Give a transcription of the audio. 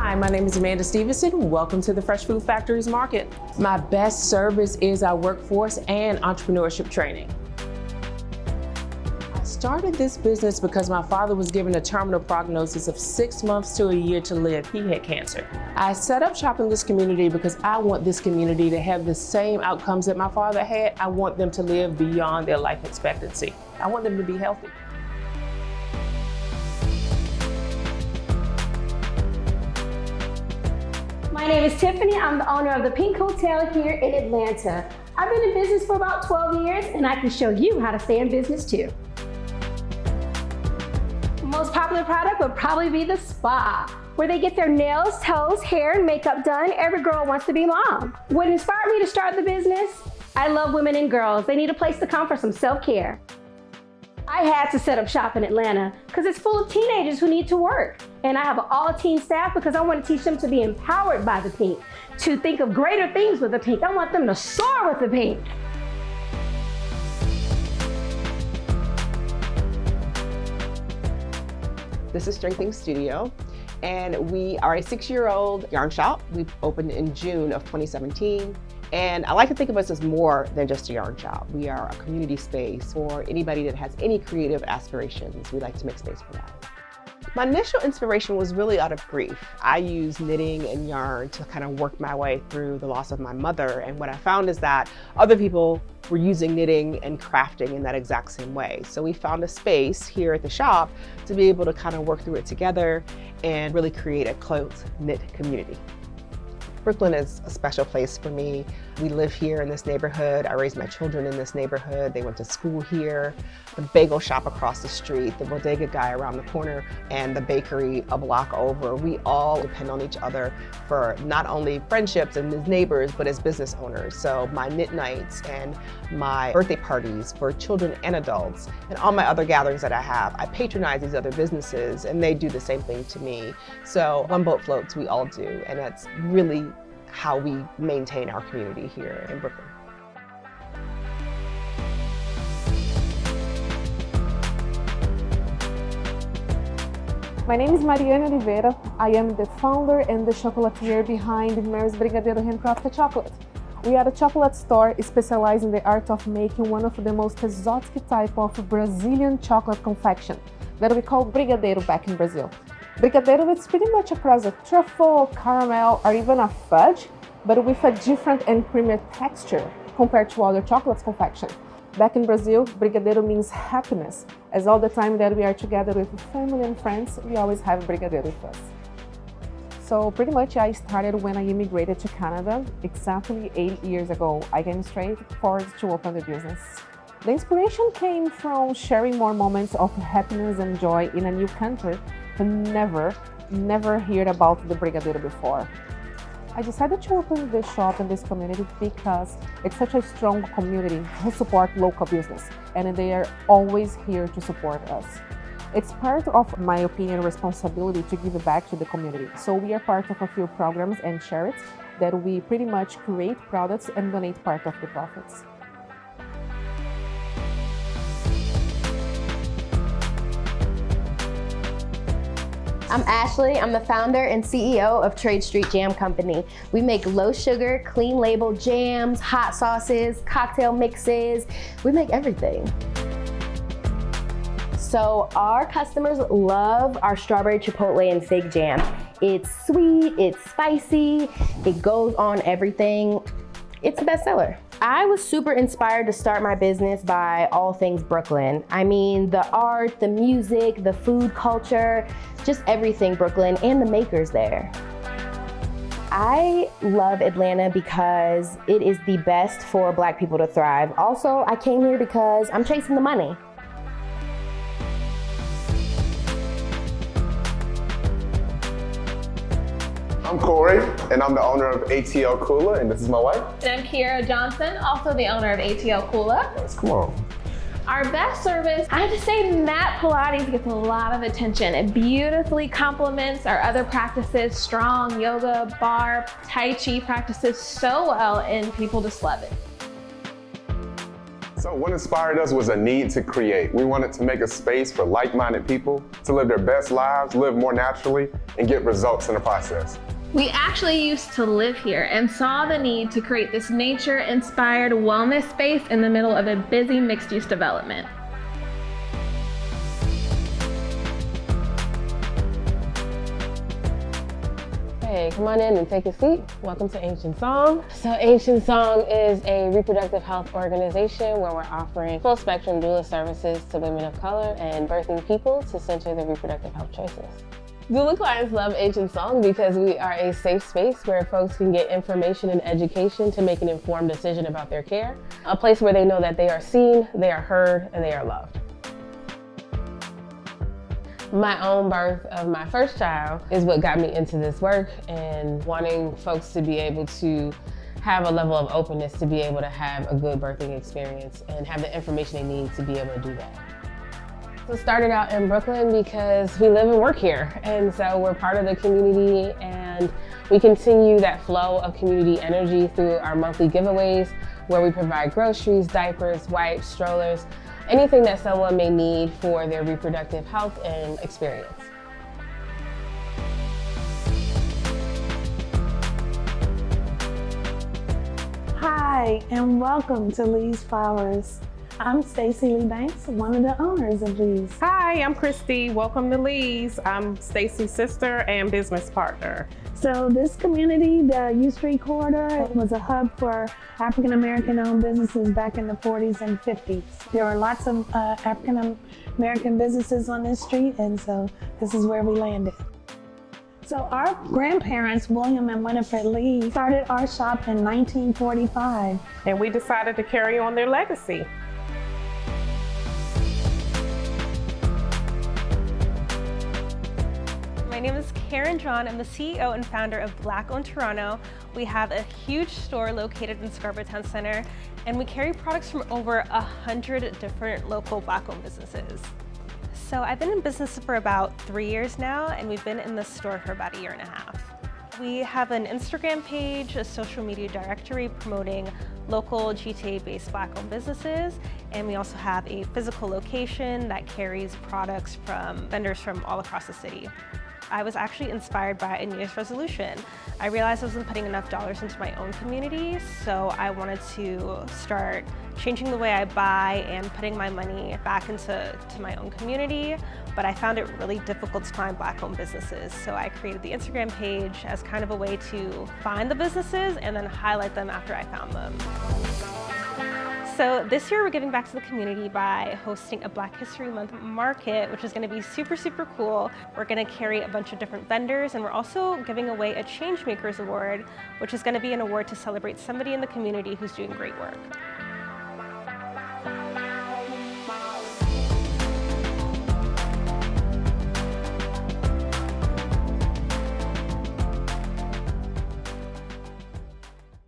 Hi, my name is Amanda Stevenson. Welcome to the Fresh Food Factory's Market. My best service is our workforce and entrepreneurship training. I started this business because my father was given a terminal prognosis of 6 months to a year to live. He had cancer. I set up shop in this community because I want this community to have the same outcomes that my father had. I want them to live beyond their life expectancy. I want them to be healthy. My name is Tiffany. I'm the owner of the Pink Hotel here in Atlanta. I've been in business for about 12 years and I can show you how to stay in business too. Most popular product would probably be the spa, where they get their nails, toes, hair, and makeup done. Every girl wants to be mom. What inspired me to start the business? I love women and girls. They need a place to come for some self-care. I had to set up shop in Atlanta because it's full of teenagers who need to work. And I have an all-teen staff because I want to teach them to be empowered by the pink, to think of greater things with the pink. I want them to soar with the pink. This is Strengthening Studio, and we are a 6-year-old yarn shop. We opened in June of 2017. And I like to think of us as more than just a yarn shop. We are a community space for anybody that has any creative aspirations. We like to make space for that. My initial inspiration was really out of grief. I use knitting and yarn to kind of work my way through the loss of my mother. And what I found is that other people were using knitting and crafting in that exact same way. So we found a space here at the shop to be able to kind of work through it together and really create a close-knit community. Brooklyn is a special place for me. We live here in this neighborhood. I raised my children in this neighborhood. They went to school here. The bagel shop across the street, the bodega guy around the corner, and the bakery a block over. We all depend on each other for not only friendships and as neighbors, but as business owners. So my knit nights and my birthday parties for children and adults, and all my other gatherings that I have, I patronize these other businesses and they do the same thing to me. So one boat floats, we all do, and that's really how we maintain our community here in Brooklyn. My name is Mariana Oliveira. I am the founder and the chocolatier behind Mary's Brigadeiro handcrafted chocolate. We are a chocolate store specialized in the art of making one of the most exotic type of Brazilian chocolate confection that we call Brigadeiro back in Brazil. Brigadeiro is pretty much a cross of truffle, caramel, or even a fudge, but with a different and creamier texture compared to other chocolate confection. Back in Brazil, Brigadeiro means happiness, as all the time that we are together with family and friends, we always have Brigadeiro with us. So pretty much I started when I immigrated to Canada, exactly 8 years ago. I came straight forward to open the business. The inspiration came from sharing more moments of happiness and joy in a new country, but never heard about the Brigadeiro before. I decided to open this shop in this community because it's such a strong community who support local business, and they are always here to support us. It's part of my opinion responsibility to give back to the community. So we are part of a few programs and charities that we pretty much create products and donate part of the profits. I'm Ashley. I'm the founder and CEO of Trade Street Jam Company. We make low sugar, clean label jams, hot sauces, cocktail mixes. We make everything. So our customers love our strawberry chipotle and fig jam. It's sweet, it's spicy, it goes on everything. It's a bestseller. I was super inspired to start my business by all things Brooklyn. I mean, the art, the music, the food culture, just everything Brooklyn and the makers there. I love Atlanta because it is the best for Black people to thrive. Also, I came here because I'm chasing the money. I'm Corey, and I'm the owner of ATL Kula, and this is my wife. And I'm Kiera Johnson, also the owner of ATL Kula. Yes, come on. Our best service, I have to say mat Pilates gets a lot of attention. It beautifully complements our other practices, strong yoga, bar, Tai Chi practices so well, and people just love it. So what inspired us was a need to create. We wanted to make a space for like-minded people to live their best lives, live more naturally, and get results in the process. We actually used to live here and saw the need to create this nature-inspired wellness space in the middle of a busy mixed-use development. Hey, come on in and take a seat. Welcome to Ancient Song. So Ancient Song is a reproductive health organization where we're offering full spectrum doula services to women of color and birthing people to center their reproductive health choices. Doula clients love Ancient Song because we are a safe space where folks can get information and education to make an informed decision about their care. A place where they know that they are seen, they are heard, and they are loved. My own birth of my first child is what got me into this work, and wanting folks to be able to have a level of openness to be able to have a good birthing experience and have the information they need to be able to do that. So it started out in Brooklyn because we live and work here, and so we're part of the community, and we continue that flow of community energy through our monthly giveaways where we provide groceries, diapers, wipes, strollers, anything that someone may need for their reproductive health and experience. Hi, and welcome to Lee's Flowers. I'm Stacy Lee Banks, one of the owners of Lee's. Hi, I'm Christy. Welcome to Lee's. I'm Stacy's sister and business partner. So this community, the U Street corridor, was a hub for African American owned businesses back in the 40s and 50s. There were lots of African American businesses on this street, and so this is where we landed. So our grandparents, William and Winifred Lee, started our shop in 1945. And we decided to carry on their legacy. My name is Karen John. I'm the CEO and founder of Black Owned Toronto. We have a huge store located in Scarborough Town Center, and we carry products from over 100 different local Black-owned businesses. So I've been in business for about 3 years now, and we've been in the store for about 1.5 years. We have an Instagram page, a social media directory promoting local GTA-based Black-owned businesses, and we also have a physical location that carries products from vendors from all across the city. I was actually inspired by a New Year's resolution. I realized I wasn't putting enough dollars into my own community, so I wanted to start changing the way I buy and putting my money back into my own community, but I found it really difficult to find Black-owned businesses, so I created the Instagram page as kind of a way to find the businesses and then highlight them after I found them. So this year we're giving back to the community by hosting a Black History Month market, which is going to be super, super cool. We're going to carry a bunch of different vendors, and we're also giving away a Changemakers Award, which is going to be an award to celebrate somebody in the community who's doing great work.